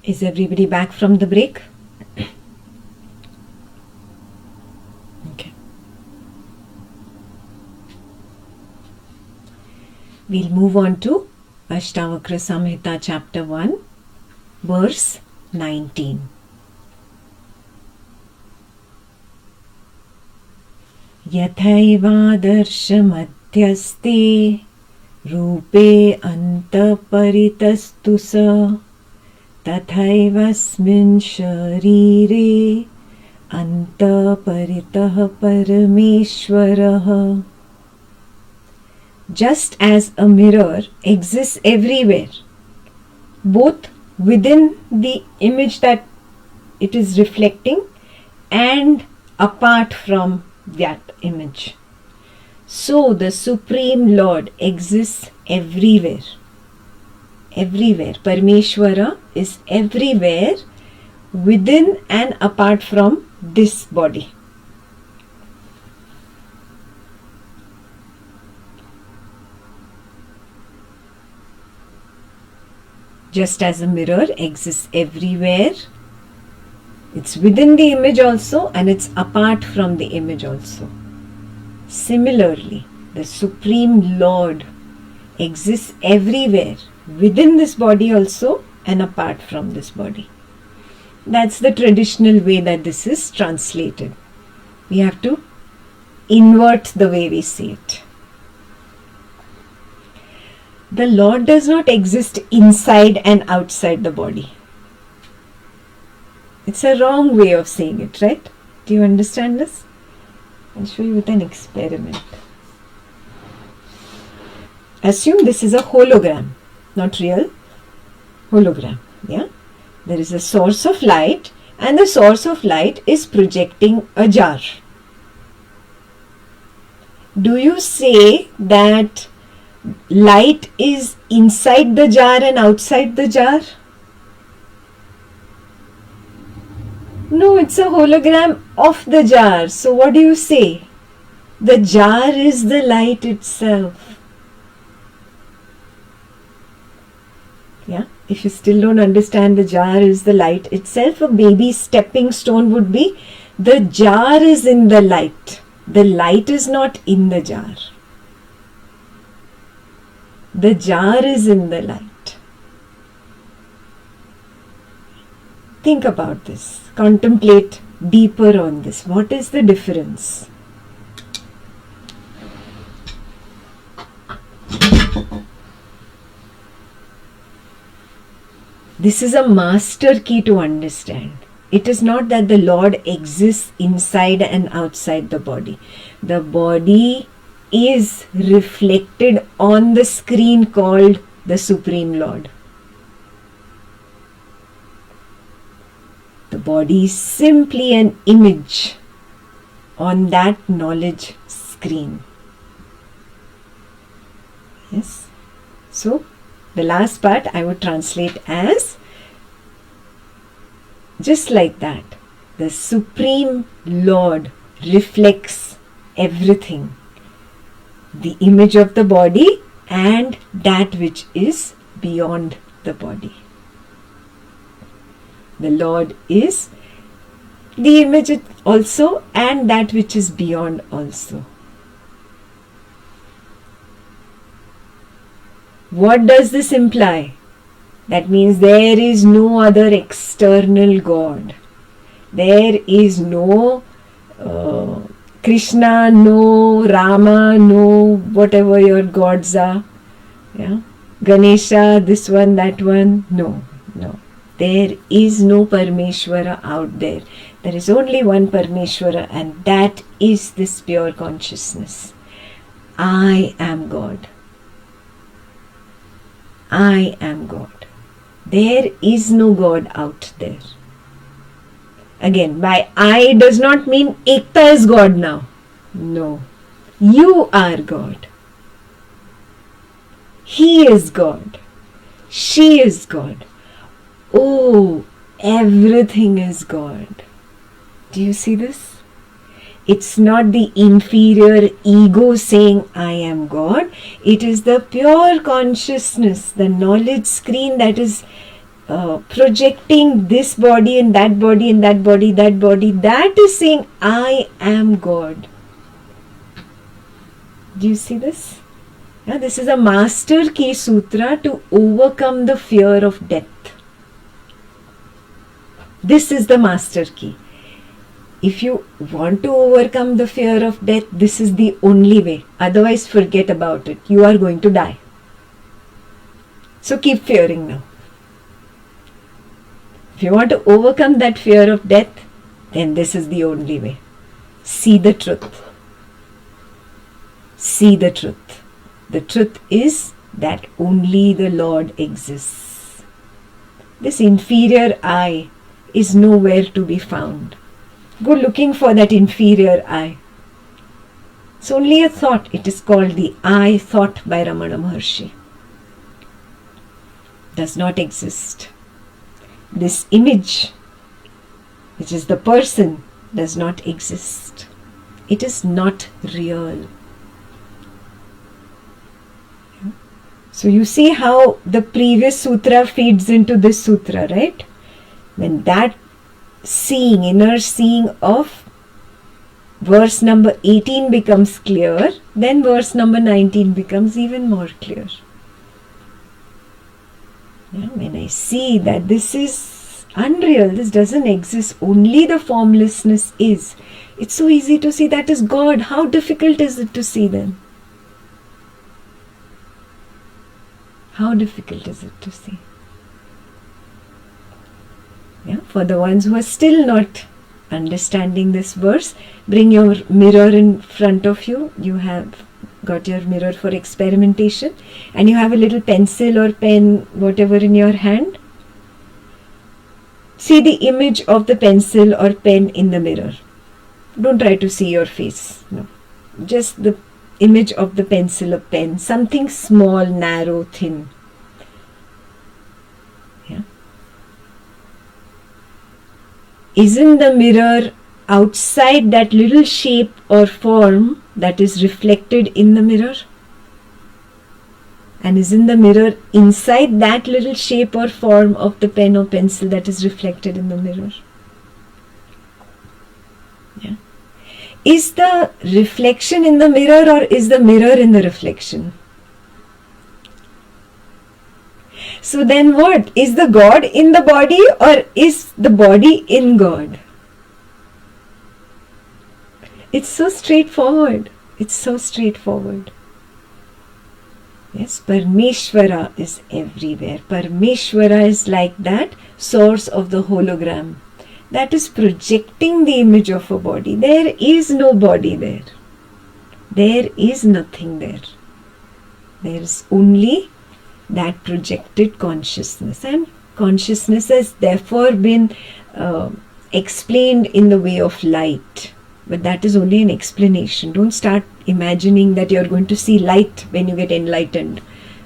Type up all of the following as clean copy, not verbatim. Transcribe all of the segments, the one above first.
Is everybody back from the break? Okay. We'll move on to Ashtavakra Samhita chapter 1, verse 19. यथैवादर्शमध्यस्ते रूपे अन्तःपरितस्तु स तथैवस्मिन् शरीरे अन्तःपरितः परमेश्वरः. Just as a mirror exists everywhere, both within the image that it is reflecting and apart from that image, so the Supreme Lord exists everywhere. Everywhere. Parameshwara is everywhere within and apart from this body. Just as a mirror exists everywhere, it's within the image also and it's apart from the image also. Similarly, the Supreme Lord exists everywhere, within this body also and apart from this body. That's the traditional way that this is translated. We have to invert the way we see it. The Lord does not exist inside and outside the body. It's a wrong way of saying it, right? Do you understand this? I'll show you with an experiment. Assume this is a hologram, not real, hologram. Yeah? There is a source of light and the source of light is projecting a jar. Do you say that light is inside the jar and outside the jar? No, it's a hologram of the jar. So what do you say? The jar is the light itself. Yeah? If you still don't understand the jar is the light itself, a baby stepping stone would be the jar is in the light. The light is not in the jar. The jar is in the light. Think about this. Contemplate deeper on this. What is the difference? This is a master key to understand. It is not that the Lord exists inside and outside the body. The body is reflected on the screen called the Supreme Lord. The body is simply an image on that knowledge screen. Yes. So, the last part I would translate as just like that. The Supreme Lord reflects everything. The image of the body and that which is beyond the body. The Lord is the image also and that which is beyond also. What does this imply? That means there is no other external God. There is no Krishna, no Rama, no whatever your gods are. Yeah? Ganesha, this one, that one. No. There is no Parameshwara out there. There is only one Parameshwara and that is this pure consciousness. I am God. I am God. There is no God out there. Again, by I does not mean Ekta is God now. No. You are God. He is God. She is God. Oh, everything is God. Do you see this? It's not the inferior ego saying I am God. It is the pure consciousness, the knowledge screen that is projecting this body and that body and that body, that is saying, I am God. Do you see this? Yeah, this is a master key sutra to overcome the fear of death. This is the master key. If you want to overcome the fear of death, this is the only way. Otherwise, forget about it. You are going to die. So keep fearing now. If you want to overcome that fear of death, then this is the only way. See the truth. See the truth. The truth is that only the Lord exists. This inferior I is nowhere to be found. Go looking for that inferior I. It's only a thought. It is called the I thought by Ramana Maharshi. Does not exist. This image, which is the person, does not exist. It is not real. So you see how the previous sutra feeds into this sutra, right? When that seeing, inner seeing of verse number 18 becomes clear, then verse number 19 becomes even more clear. Yeah, when I see that this is unreal, this doesn't exist, only the formlessness is, it's so easy to see that is God. How difficult is it to see then? How difficult is it to see? Yeah, for the ones who are still not understanding this verse, bring your mirror in front of you. You have got your mirror for experimentation, and you have a little pencil or pen, whatever, in your hand. See the image of the pencil or pen in the mirror. Don't try to see your face. No, just the image of the pencil or pen, something small, narrow, thin. Yeah. Isn't the mirror outside that little shape or form that is reflected in the mirror? And isn't the mirror inside that little shape or form of the pen or pencil that is reflected in the mirror? Yeah. Is the reflection in the mirror, or is the mirror in the reflection? So then what? Is the God in the body, or is the body in God? It's so straightforward. It's so straightforward. Yes, Parmeshwara is everywhere. Parmeshwara is like that source of the hologram that is projecting the image of a body. There is no body there. There is nothing there. There is only that projected consciousness, and consciousness has therefore been explained in the way of light. But that is only an explanation. Don't start imagining that you're going to see light when you get enlightened.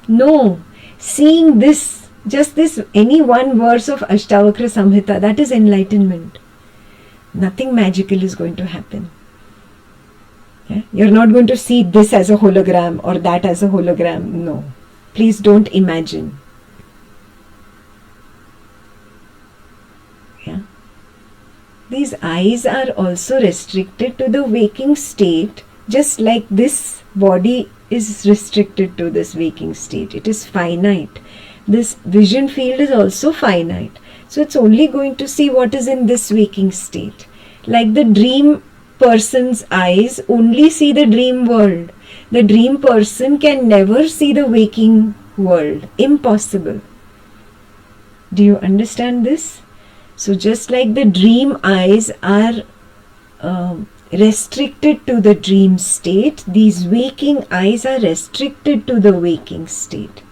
No, seeing this, just this, any one verse of Ashtavakra Samhita, that is enlightenment. Nothing magical is going to happen. Yeah? You're not going to see this as a hologram or that as a hologram. No. Please don't imagine. Yeah. These eyes are also restricted to the waking state, just like this body is restricted to this waking state. It is finite. This vision field is also finite. So it's only going to see what is in this waking state. Like the dream person's eyes only see the dream world. The dream person can never see the waking world. Impossible. Do you understand this? So just like the dream eyes are restricted to the dream state, these waking eyes are restricted to the waking state.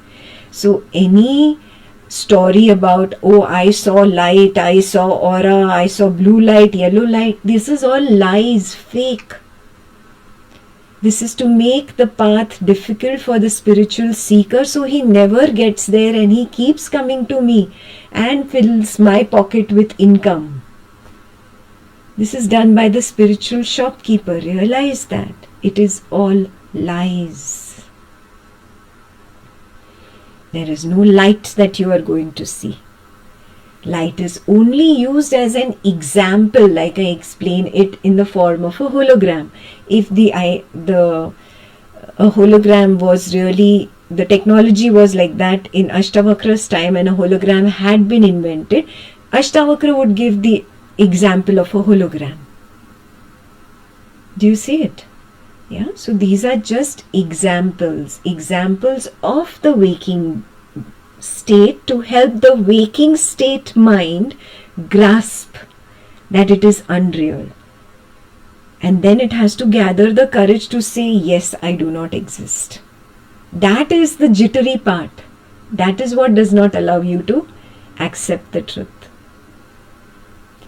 So any story about, oh, I saw light, I saw aura, I saw blue light, yellow light, this is all lies, fake. This is to make the path difficult for the spiritual seeker, so he never gets there and he keeps coming to me and fills my pocket with income. This is done by the spiritual shopkeeper. Realize that. It is all lies. There is no light that you are going to see. Light is only used as an example, like I explain it in the form of a hologram. If a hologram was really, the technology was like that in Ashtavakra's time, and a hologram had been invented, Ashtavakra would give the example of a hologram. Do you see it? Yeah. So these are just examples of the waking state, to help the waking state mind grasp that it is unreal. And then it has to gather the courage to say, yes, I do not exist. That is the jittery part. That is what does not allow you to accept the truth.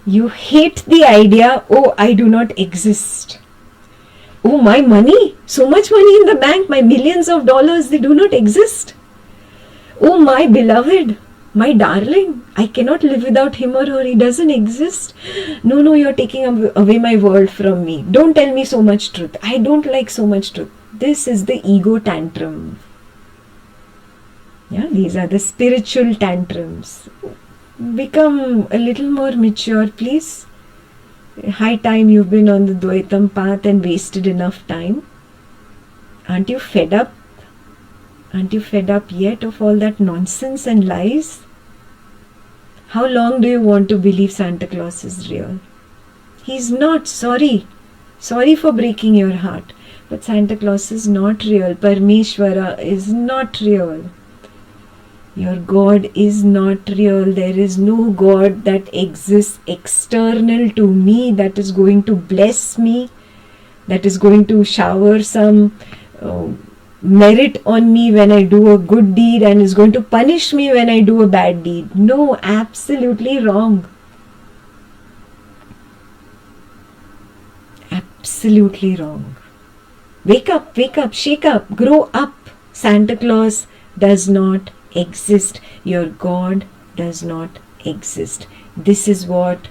You hate the idea, oh, I do not exist. Oh, my money, so much money in the bank, my millions of dollars, they do not exist. Oh, my beloved, my darling, I cannot live without him or her, he doesn't exist. No, you're taking away my world from me. Don't tell me so much truth. I don't like so much truth. This is the ego tantrum. Yeah, these are the spiritual tantrums. Become a little more mature, please. High time you've been on the Dvaitam path and wasted enough time. Aren't you fed up? Aren't you fed up yet of all that nonsense and lies? How long do you want to believe Santa Claus is real? He's not. Sorry for breaking your heart. But Santa Claus is not real. Parmeshwara is not real. Your God is not real. There is no God that exists external to me, that is going to bless me, that is going to shower some merit on me when I do a good deed and is going to punish me when I do a bad deed. No, absolutely wrong. Absolutely wrong. Wake up, shake up, grow up. Santa Claus does not exist. Your God does not exist. This is what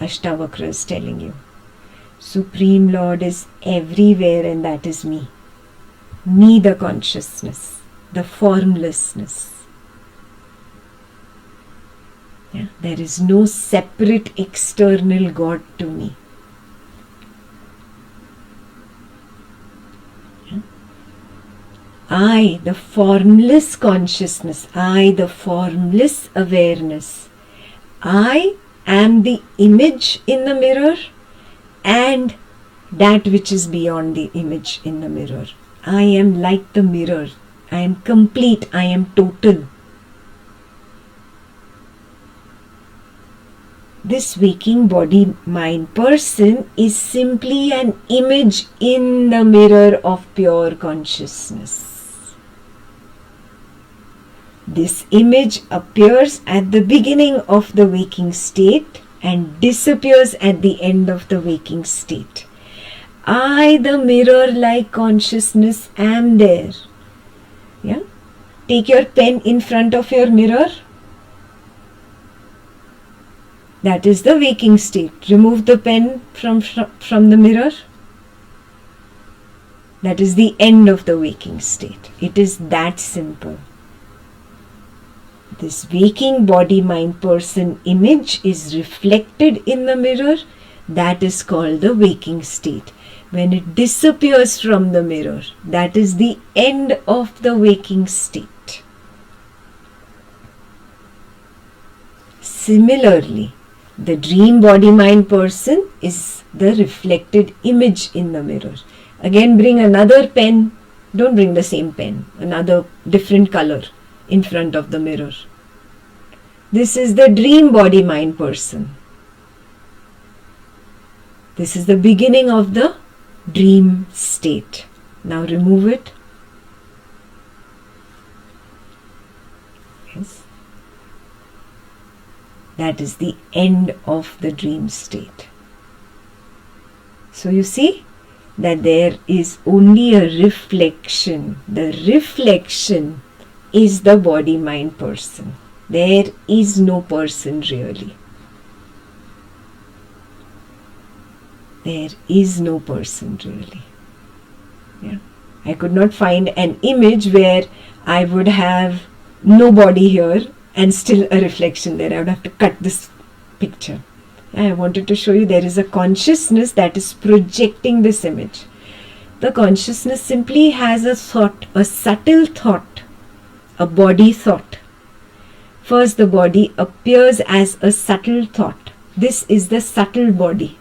Ashtavakra is telling you. Supreme Lord is everywhere, and that is me. Me, the consciousness, the formlessness. Yeah, there is no separate external God to me. Yeah. I, the formless consciousness, I, the formless awareness, I am the image in the mirror and that which is beyond the image in the mirror. I am like the mirror. I am complete. I am total. This waking body mind person is simply an image in the mirror of pure consciousness. This image appears at the beginning of the waking state and disappears at the end of the waking state. I, the mirror-like consciousness, am there. Yeah? Take your pen in front of your mirror. That is the waking state. Remove the pen from the mirror. That is the end of the waking state. It is that simple. This waking body-mind person image is reflected in the mirror. That is called the waking state. When it disappears from the mirror, that is the end of the waking state. Similarly, the dream body-mind person is the reflected image in the mirror. Again, bring another pen. Don't bring the same pen. Another different color in front of the mirror. This is the dream body-mind person. This is the beginning of the dream state. Now remove it. Yes. That is the end of the dream state. So you see that there is only a reflection. The reflection is the body-mind person. There is no person really. There is no person really. Yeah. I could not find an image where I would have no body here and still a reflection there. I would have to cut this picture. I wanted to show you there is a consciousness that is projecting this image. The consciousness simply has a thought, a subtle thought, a body thought. First, the body appears as a subtle thought. This is the subtle body.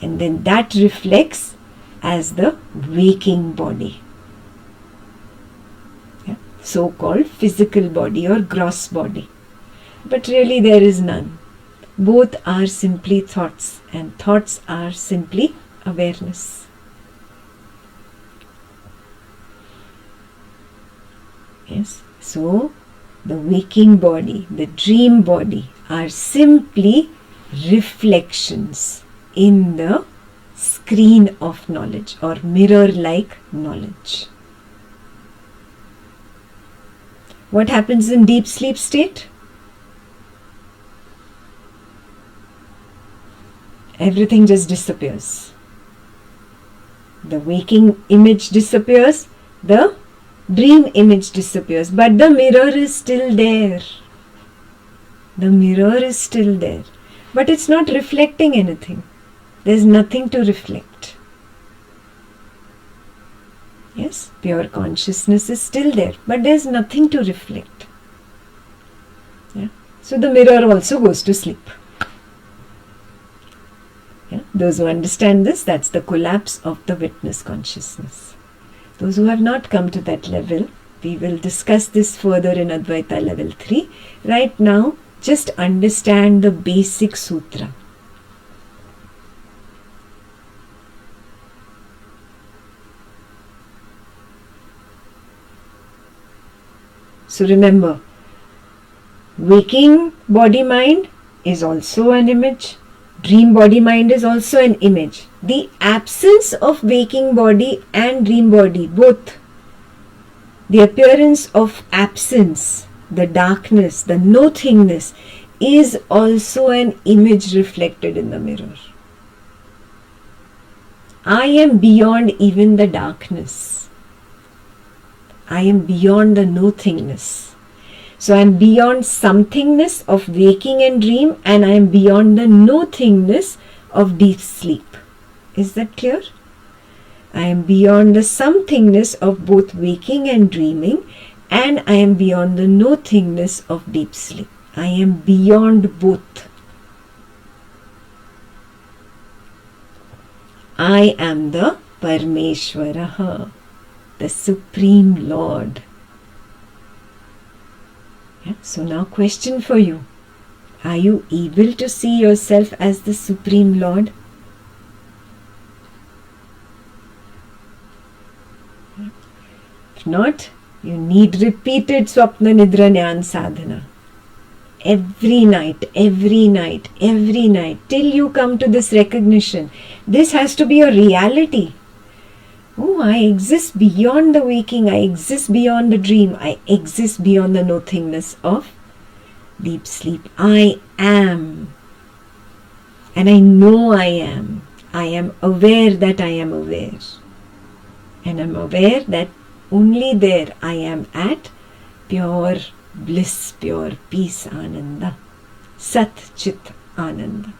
And then that reflects as the waking body. Yeah? So-called physical body or gross body. But really there is none. Both are simply thoughts, and thoughts are simply awareness. Yes. So, the waking body, the dream body are simply reflections in the screen of knowledge or mirror-like knowledge. What happens in deep sleep state? Everything just disappears. The waking image disappears, the dream image disappears, but the mirror is still there. The mirror is still there, but it's not reflecting anything. There's nothing to reflect. Yes, pure consciousness is still there, but there's nothing to reflect. Yeah? So the mirror also goes to sleep. Yeah? Those who understand this, that's the collapse of the witness consciousness. Those who have not come to that level, we will discuss this further in Advaita level 3. Right now, just understand the basic sutra. So remember, waking body-mind is also an image. Dream body-mind is also an image. The absence of waking body and dream body, both. The appearance of absence, the darkness, the nothingness is also an image reflected in the mirror. I am beyond even the darkness. I am beyond the nothingness. So I am beyond somethingness of waking and dream, and I am beyond the nothingness of deep sleep. Is that clear? I am beyond the somethingness of both waking and dreaming, and I am beyond the nothingness of deep sleep. I am beyond both. I am the Parmeshwaraha, the Supreme Lord. Yeah? So now question for you. Are you able to see yourself as the Supreme Lord? If not, you need repeated Swapna Nidra Jnana Sadhana. Every night, till you come to this recognition. This has to be a reality. Oh, I exist beyond the waking, I exist beyond the dream, I exist beyond the nothingness of deep sleep. I am. And I know I am. I am aware that I am aware. And I'm aware that only there I am at pure bliss, pure peace, Ananda. Sat Chit Ananda.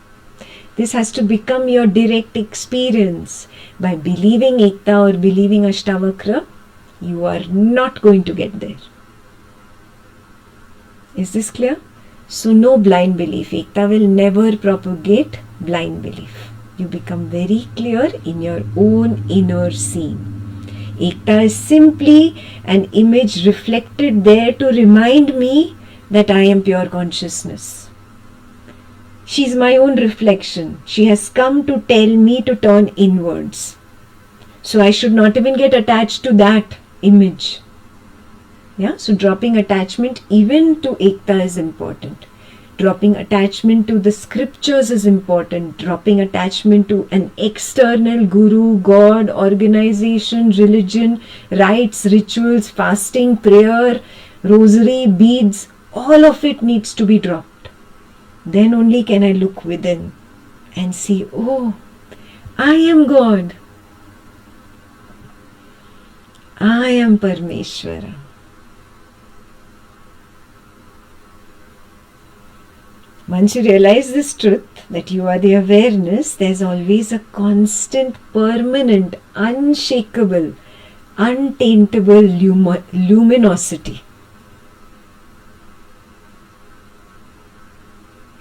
This has to become your direct experience. By believing Ekta or believing Ashtavakra, you are not going to get there. Is this clear? So no blind belief. Ekta will never propagate blind belief. You become very clear in your own inner seeing. Ekta is simply an image reflected there to remind me that I am pure consciousness. She is my own reflection. She has come to tell me to turn inwards. So I should not even get attached to that image. Yeah, so dropping attachment even to Ekta is important. Dropping attachment to the scriptures is important. Dropping attachment to an external guru, God, organization, religion, rites, rituals, fasting, prayer, rosary, beads, all of it needs to be dropped. Then only can I look within and see, oh, I am God. I am Parmeshwara. Once you realize this truth, that you are the awareness, there's always a constant, permanent, unshakable, untaintable luminosity.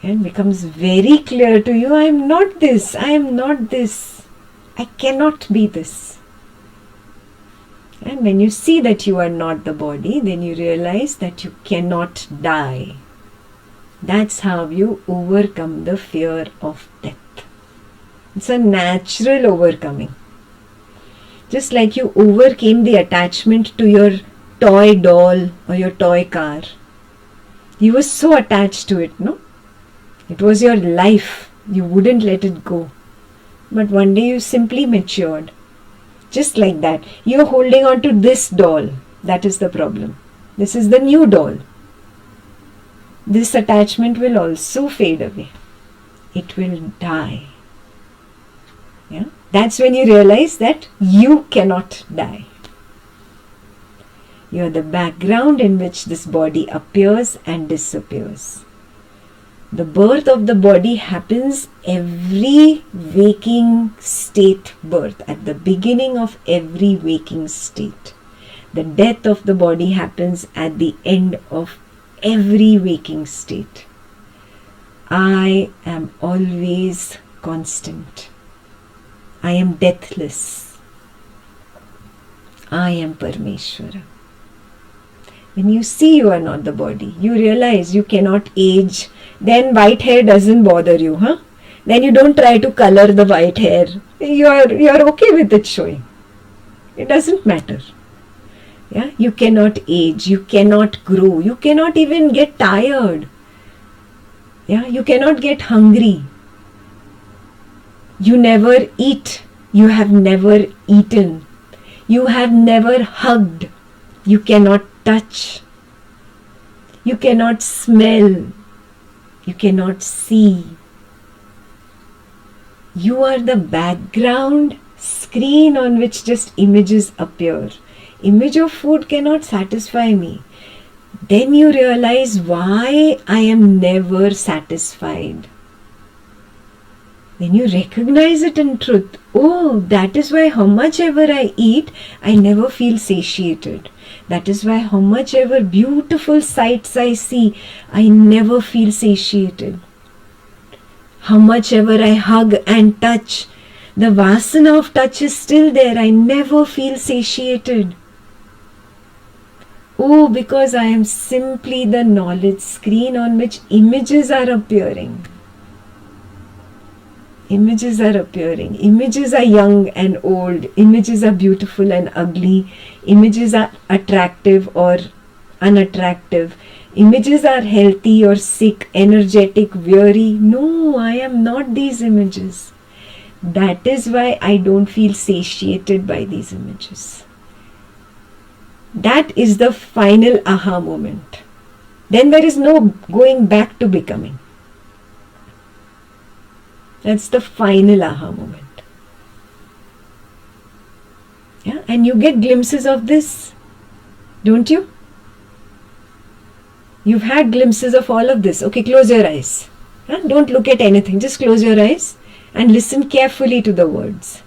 And becomes very clear to you, I am not this, I am not this, I cannot be this. And when you see that you are not the body, then you realize that you cannot die. That's how you overcome the fear of death. It's a natural overcoming. Just like you overcame the attachment to your toy doll or your toy car. You were so attached to it, no? It was your life. You wouldn't let it go. But one day you simply matured. Just like that. You're holding on to this doll. That is the problem. This is the new doll. This attachment will also fade away. It will die. Yeah? That's when you realize that you cannot die. You are the background in which this body appears and disappears. The birth of the body happens every waking state birth, at the beginning of every waking state. The death of the body happens at the end of every waking state. I am always constant. I am deathless. I am Parmeshwara. When you see you are not the body, you realize you cannot age. Then white hair doesn't bother you, huh? Then you don't try to color the white hair. You are okay with it showing. It doesn't matter. Yeah, you cannot age, you cannot grow, you cannot even get tired. Yeah, you cannot get hungry. You never eat. You have never eaten. You have never hugged. You cannot touch. You cannot smell. You cannot see. You are the background screen on which just images appear. Image of food cannot satisfy me. Then you realize why I am never satisfied. Then you recognize it in truth. Oh, that is why how much ever I eat, I never feel satiated. That is why how much ever beautiful sights I see, I never feel satiated. How much ever I hug and touch, the vasana of touch is still there. I never feel satiated. Oh, because I am simply the knowledge screen on which images are appearing. Images are appearing. Images are young and old. Images are beautiful and ugly. Images are attractive or unattractive. Images are healthy or sick, energetic, weary. No, I am not these images. That is why I don't feel satiated by these images. That is the final aha moment. Then there is no going back to becoming. That's the final aha moment. Yeah, and you get glimpses of this, don't you? You've had glimpses of all of this. Okay, close your eyes. Don't look at anything. Just close your eyes and listen carefully to the words.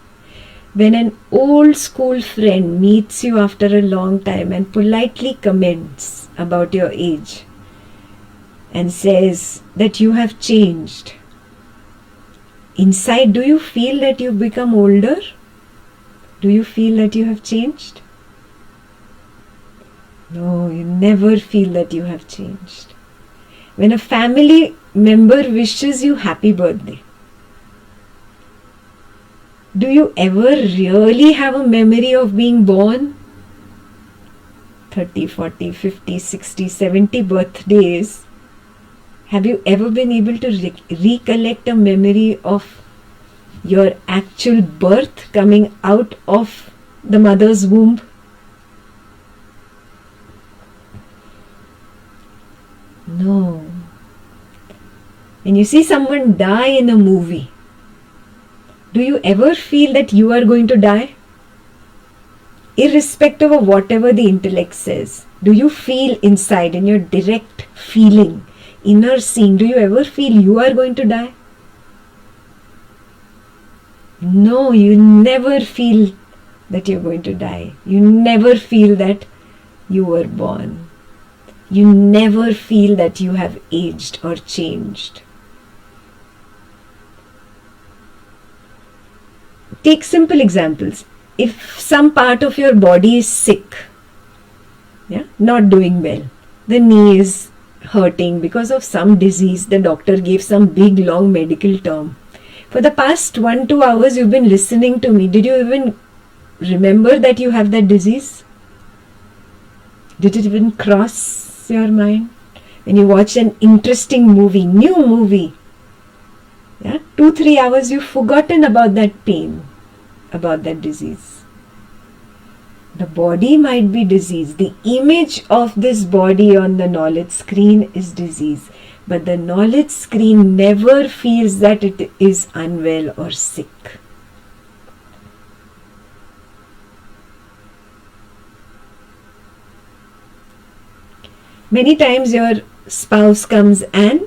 When an old school friend meets you after a long time and politely comments about your age and says that you have changed, inside, do you feel that you've become older? Do you feel that you have changed? No, you never feel that you have changed. When a family member wishes you happy birthday, do you ever really have a memory of being born? 30, 40, 50, 60, 70 birthdays. Have you ever been able to recollect a memory of your actual birth coming out of the mother's womb? No. When you see someone die in a movie, do you ever feel that you are going to die? Irrespective of whatever the intellect says, do you feel inside, in your direct feeling, inner seeing, do you ever feel you are going to die? No, you never feel that you're going to die. You never feel that you were born. You never feel that you have aged or changed. Take simple examples. If some part of your body is sick, not doing well, the knee is hurting because of some disease, the doctor gave some big long medical term. For the past 1-2 hours you've been listening to me. Did you even remember that you have that disease? Did it even cross your mind? When you watch an interesting movie, new movie, 2-3 hours you've forgotten about that pain, about that disease. The body might be disease. The image of this body on the knowledge screen is disease. But the knowledge screen never feels that it is unwell or sick. Many times your spouse comes and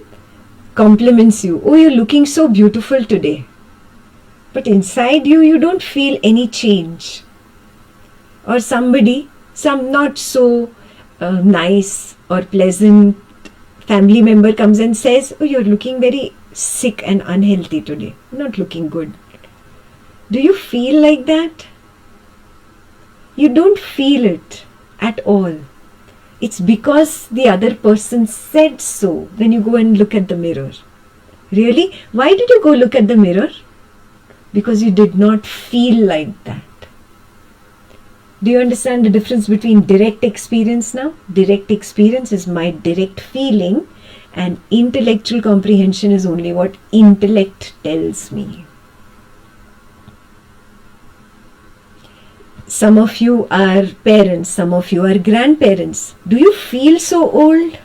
compliments you. Oh, you're looking so beautiful today. But inside you, you don't feel any change. Or somebody, some not so nice or pleasant family member comes and says, oh, you're looking very sick and unhealthy today. Not looking good. Do you feel like that? You don't feel it at all. It's because the other person said so when you go and look at the mirror. Really? Why did you go look at the mirror? Because you did not feel like that. Do you understand the difference between direct experience now? Direct experience is my direct feeling, and intellectual comprehension is only what intellect tells me. Some of you are parents, some of you are grandparents. Do you feel so old?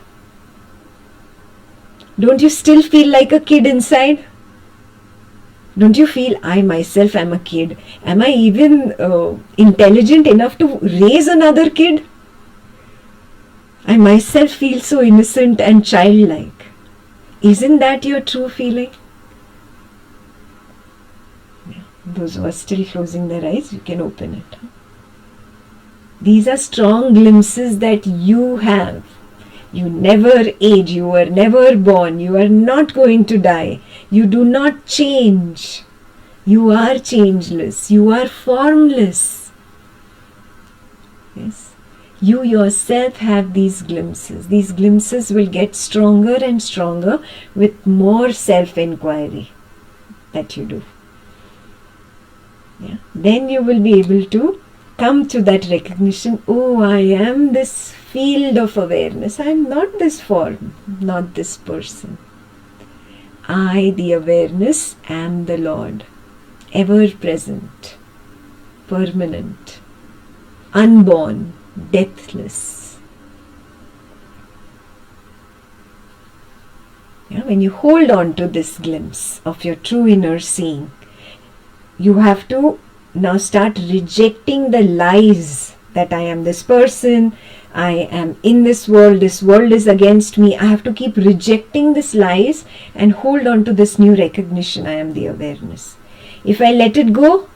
Don't you still feel like a kid inside? Don't you feel, I myself am a kid? Am I even intelligent enough to raise another kid? I myself feel so innocent and childlike. Isn't that your true feeling? Those who are still closing their eyes, you can open it. These are strong glimpses that you have. You never age, you were never born, you are not going to die. You do not change. You are changeless. You are formless. Yes. You yourself have these glimpses. These glimpses will get stronger and stronger with more self-inquiry that you do. Then you will be able to come to that recognition, oh, I am this field of awareness. I am not this form, not this person. I, the awareness, am the Lord, ever present, permanent, unborn, deathless. When you hold on to this glimpse of your true inner seeing, you have to now start rejecting the lies that I am this person, I am in this world is against me. I have to keep rejecting these lies and hold on to this new recognition, I am the awareness. If I let it go,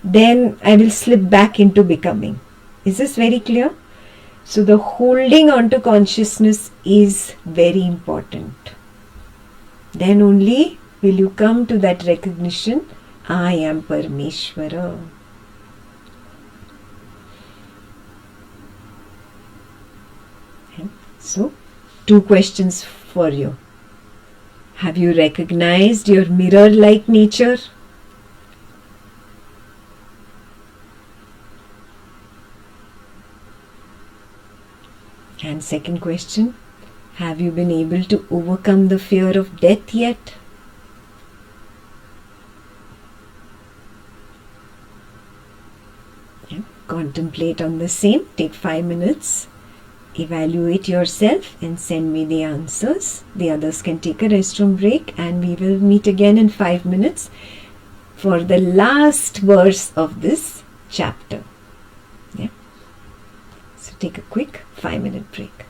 then I will slip back into becoming. Is this very clear? So the holding on to consciousness is very important. Then only will you come to that recognition, I am Parameshwara. So, 2 questions for you. Have you recognized your mirror-like nature? And second question, have you been able to overcome the fear of death yet? Contemplate on the same, take 5 minutes. Evaluate yourself and send me the answers. The others can take a restroom break and we will meet again in 5 minutes for the last verse of this chapter. So take a quick 5-minute break.